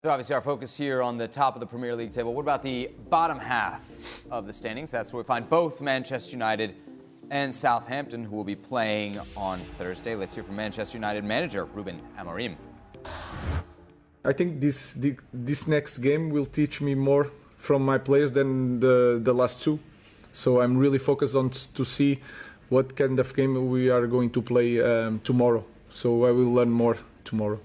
So obviously our focus here on the top of the Premier League table. What about the bottom half of the standings? That's where we find both Manchester United and Southampton, who will be playing on Thursday. Let's hear from Manchester United manager Ruben Amorim. I think this next game will teach me more from my players than the last two. So I'm really focused on to see what kind of game we are going to play tomorrow. So I will learn more tomorrow.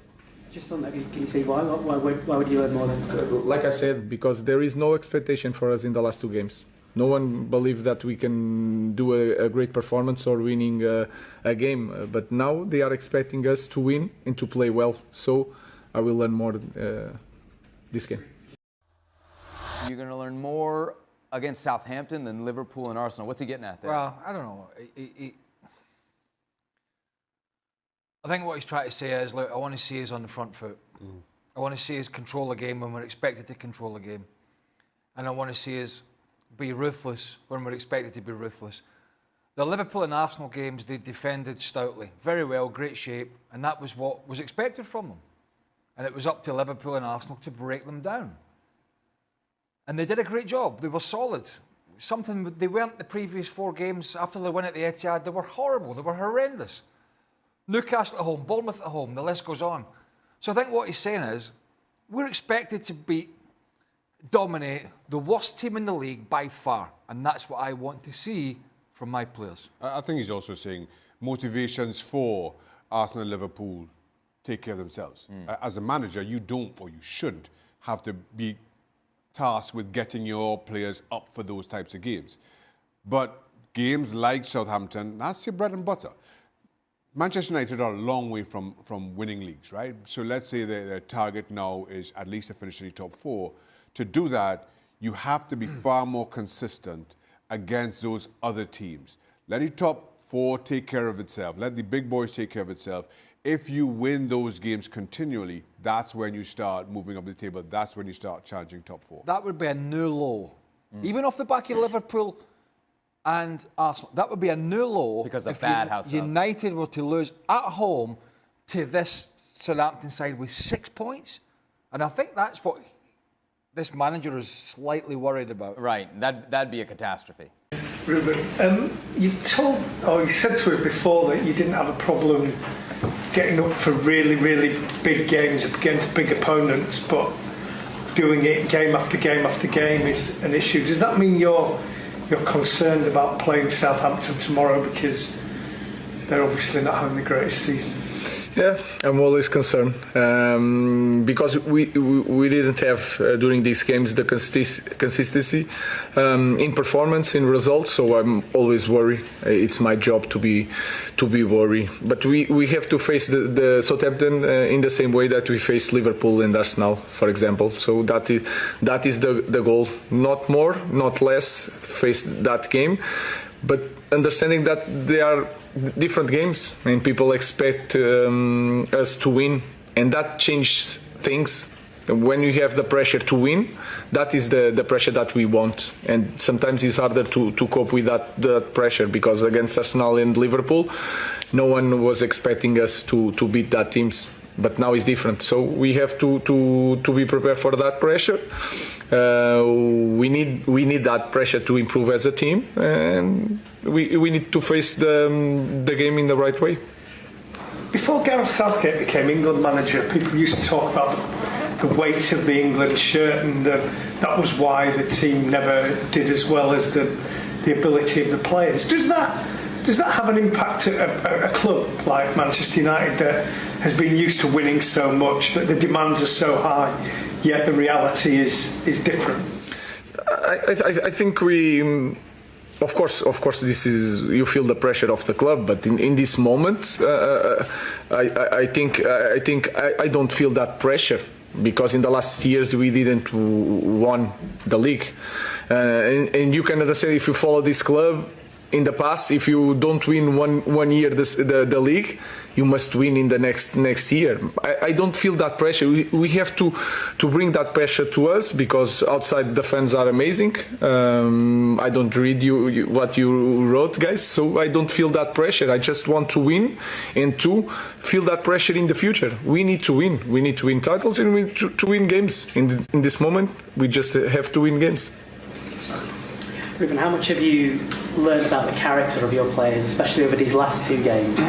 Just on that, can you say why? Why would you learn more then? Like I said, because there is no expectation for us in the last two games. No one believed that we can do a great performance or winning a game. But now they are expecting us to win and to play well. So I will learn more this game. You're going to learn more against Southampton than Liverpool and Arsenal. What's he getting at there? Well, I don't know. I think what he's trying to say is, look, I want to see us on the front foot. I want to see us control the game when we're expected to control the game. And I want to see us be ruthless when we're expected to be ruthless. The Liverpool and Arsenal games, they defended stoutly. Very well, great shape. And that was what was expected from them. And it was up to Liverpool and Arsenal to break them down. And they did a great job. They were solid. Something they weren't the previous 4 games after the win at the Etihad. They were horrible. They were horrendous. Newcastle at home, Bournemouth at home, the list goes on. So I think what he's saying is, we're expected to dominate the worst team in the league by far. And that's what I want to see from my players. I think he's also saying motivations for Arsenal and Liverpool take care of themselves. As a manager, you don't, or you shouldn't, have to be tasked with getting your players up for those types of games. But games like Southampton, that's your bread and butter. Manchester United are a long way from winning leagues, right? So let's say their target now is at least to finish in the top 4. To do that, you have to be far more consistent against those other teams. Let the top 4 take care of itself. Let the big boys take care of itself. If you win those games continually, that's when you start moving up the table. That's when you start challenging top 4. That would be a new low. Even off the back of Liverpool and Arsenal, that would be a new low because of bad house United were to lose at home to this Southampton side with 6 points. And I think that's what this manager is slightly worried about. Right, that'd be a catastrophe. Ruben, you said to us before that you didn't have a problem getting up for really, really big games against big opponents, but doing it game after game after game is an issue. Does that mean you're concerned about playing Southampton tomorrow because they're obviously not having the greatest season? Yeah, I'm always concerned because we didn't have during these games the consistency in performance, in results. So I'm always worried. It's my job to be worried. But we have to face the Southampton in the same way that we face Liverpool and Arsenal, for example. So that is the goal. Not more, not less. Face that game, but understanding that they are different games and people expect us to win, and that changes things. When you have the pressure to win, that is the pressure that we want, and sometimes it's harder to cope with that pressure, because against Arsenal and Liverpool no one was expecting us to beat that teams, but now it's different. So we have to be prepared for that pressure. We need that pressure to improve as a team, and we need to face the game in the right way. Before Gareth Southgate became England manager, people used to talk about the weight of the England shirt, and that was why the team never did as well as the ability of the players. Does that have an impact at a club like Manchester United that has been used to winning so much, that the demands are so high, yet the reality is different? I think we. Of course, this is, you feel the pressure of the club, but in this moment, I think I don't feel that pressure, because in the last years we didn't won the league, and you can understand, if you follow this club, in the past, if you don't win one year the league, you must win in the next year. I don't feel that pressure. We have to bring that pressure to us, because outside the fans are amazing. I don't read what you wrote, guys, so I don't feel that pressure. I just want to win, and to feel that pressure in the future. We need to win. We need to win titles, and we need to win games. In this moment, we just have to win games. Ruben, how much have you learned about the character of your players, especially over these last two games?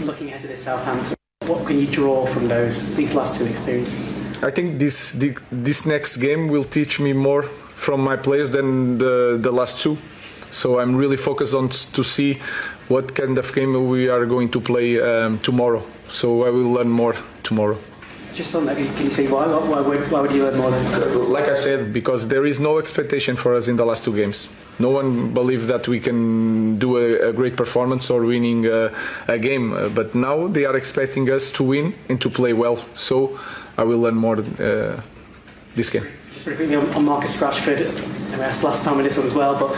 Looking ahead to this Southampton, what can you draw from these last two experiences? I think this next game will teach me more from my players than the last two. So I'm really focused on to see what kind of game we are going to play tomorrow. So I will learn more tomorrow. Just on that, can you say why would you learn more then? Like I said, because there is no expectation for us in the last two games. No one believed that we can do a great performance or winning a game. But now they are expecting us to win and to play well. So I will learn more this game. Just very quickly on Marcus Rashford, I asked last time with this one as well, but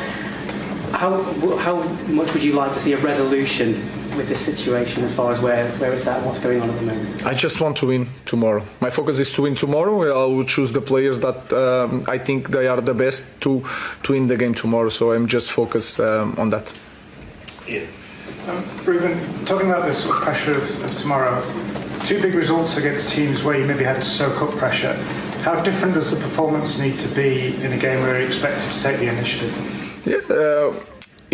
how much would you like to see a resolution with this situation as far as where it's at and what's going on at the moment? I just want to win tomorrow. My focus is to win tomorrow. I will choose the players that I think they are the best to win the game tomorrow. So I'm just focused on that. Yeah. Ruben, talking about the sort of pressure of tomorrow, two big results against teams where you maybe had to soak up pressure. How different does the performance need to be in a game where you're expected to take the initiative? Yeah.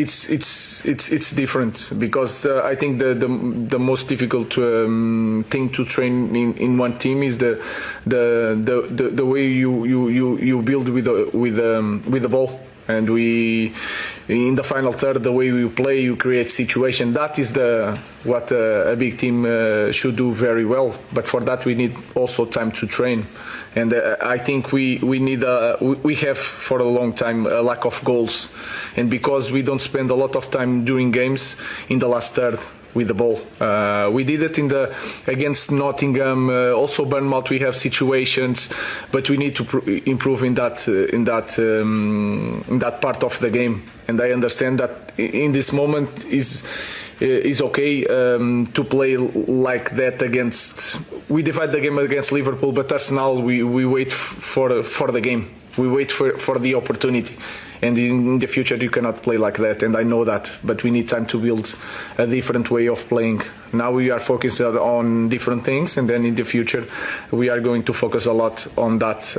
It's different, because I think the most difficult thing to train in one team is the way you build with the ball. And we, in the final third, the way we play, you create situation. That is what a big team should do very well. But for that, we need also time to train. And I think we have for a long time a lack of goals, and because we don't spend a lot of time during games in the last third with the ball. We did it against Nottingham, also Bournemouth. We have situations, but we need to improve in that part of the game. And I understand that in this moment is okay to play like that against. We divide the game against Liverpool, but Arsenal we wait for the game. We wait for the opportunity. And in the future you cannot play like that, and I know that, but we need time to build a different way of playing. Now we are focused on different things, and then in the future we are going to focus a lot on that.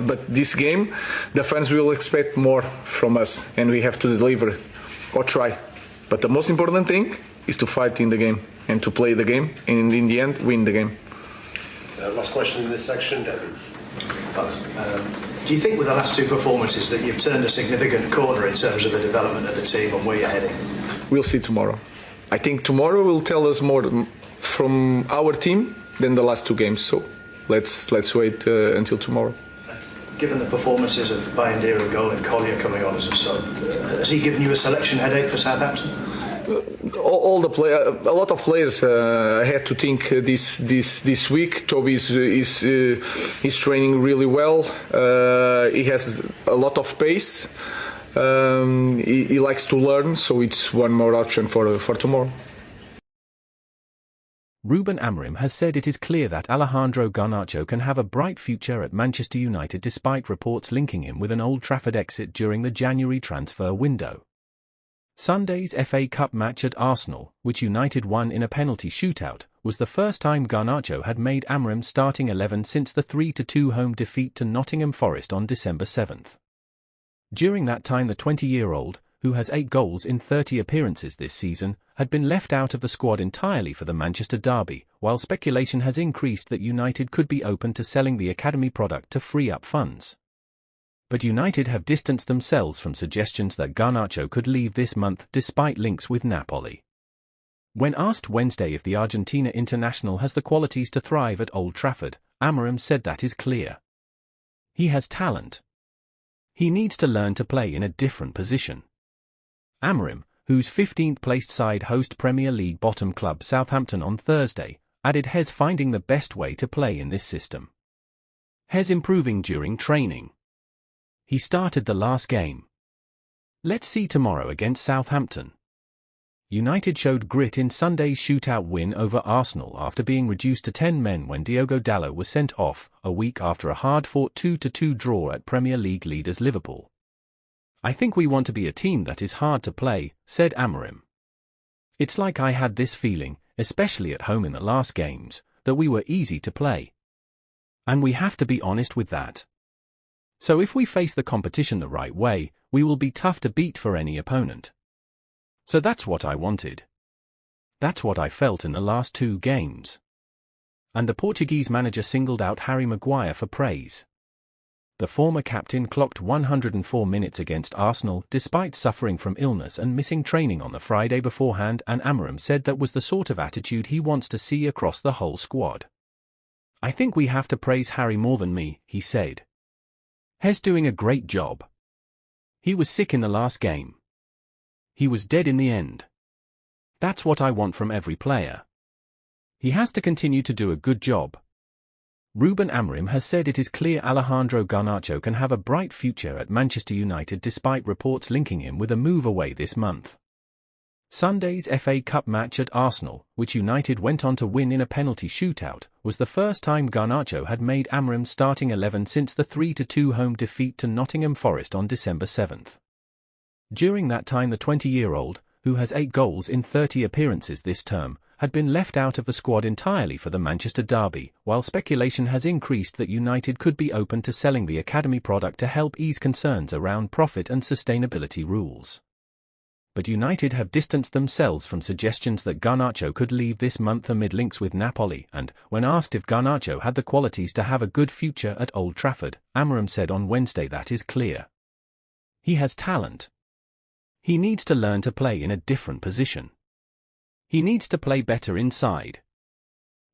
But this game, the fans will expect more from us, and we have to deliver or try. But the most important thing is to fight in the game and to play the game, and in the end win the game. Last question in this section, David. Do you think with the last two performances that you've turned a significant corner in terms of the development of the team and where you're heading? We'll see tomorrow. I think tomorrow will tell us more from our team than the last two games. So let's wait until tomorrow. Given the performances of Bayindir goal and Collier coming on as a sub, has he given you a selection headache for Southampton? A lot of players had to think this week. Toby is training really well. He has a lot of pace. He likes to learn, so it's one more option for tomorrow. Ruben Amorim has said it is clear that Alejandro Garnacho can have a bright future at Manchester United despite reports linking him with an Old Trafford exit during the January transfer window. Sunday's FA Cup match at Arsenal, which United won in a penalty shootout, was the first time Garnacho had made Amorim's starting 11 since the 3-2 home defeat to Nottingham Forest on December 7th. During that time, the 20-year-old, who has 8 goals in 30 appearances this season, had been left out of the squad entirely for the Manchester derby, while speculation has increased that United could be open to selling the academy product to free up funds. But United have distanced themselves from suggestions that Garnacho could leave this month despite links with Napoli. When asked Wednesday if the Argentina international has the qualities to thrive at Old Trafford, Amorim said that is clear. He has talent. He needs to learn to play in a different position. Amorim, whose 15th-placed side host Premier League bottom club Southampton on Thursday, added Hez finding the best way to play in this system. Hez improving during training. He started the last game. Let's see tomorrow against Southampton. United showed grit in Sunday's shootout win over Arsenal after being reduced to 10 men when Diogo Dalot was sent off, a week after a hard-fought 2-2 draw at Premier League leaders Liverpool. I think we want to be a team that is hard to play, said Amorim. It's like I had this feeling, especially at home in the last games, that we were easy to play. And we have to be honest with that. So if we face the competition the right way, we will be tough to beat for any opponent. So that's what I wanted. That's what I felt in the last 2 games. And the Portuguese manager singled out Harry Maguire for praise. The former captain clocked 104 minutes against Arsenal despite suffering from illness and missing training on the Friday beforehand, and Amorim said that was the sort of attitude he wants to see across the whole squad. I think we have to praise Harry more than me, he said. He's doing a great job. He was sick in the last game. He was dead in the end. That's what I want from every player. He has to continue to do a good job. Ruben Amorim has said it is clear Alejandro Garnacho can have a bright future at Manchester United despite reports linking him with a move away this month. Sunday's FA Cup match at Arsenal, which United went on to win in a penalty shootout, was the first time Garnacho had made Amorim's starting 11 since the 3-2 home defeat to Nottingham Forest on December 7th. During that time the 20-year-old, who has 8 goals in 30 appearances this term, had been left out of the squad entirely for the Manchester derby, while speculation has increased that United could be open to selling the academy product to help ease concerns around profit and sustainability rules. But United have distanced themselves from suggestions that Garnacho could leave this month amid links with Napoli, and, when asked if Garnacho had the qualities to have a good future at Old Trafford, Amorim said on Wednesday that is clear. He has talent. He needs to learn to play in a different position. He needs to play better inside.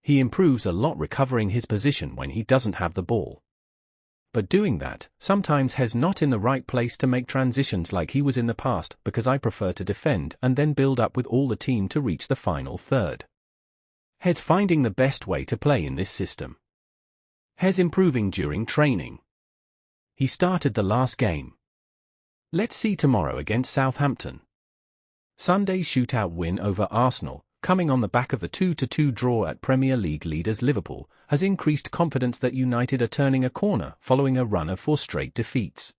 He improves a lot recovering his position when he doesn't have the ball. But doing that, sometimes he's not in the right place to make transitions like he was in the past, because I prefer to defend and then build up with all the team to reach the final third. He's finding the best way to play in this system. He's improving during training. He started the last game. Let's see tomorrow against Southampton. Sunday's shootout win over Arsenal, coming on the back of the 2-2 draw at Premier League leaders Liverpool, has increased confidence that United are turning a corner following a run of 4 straight defeats.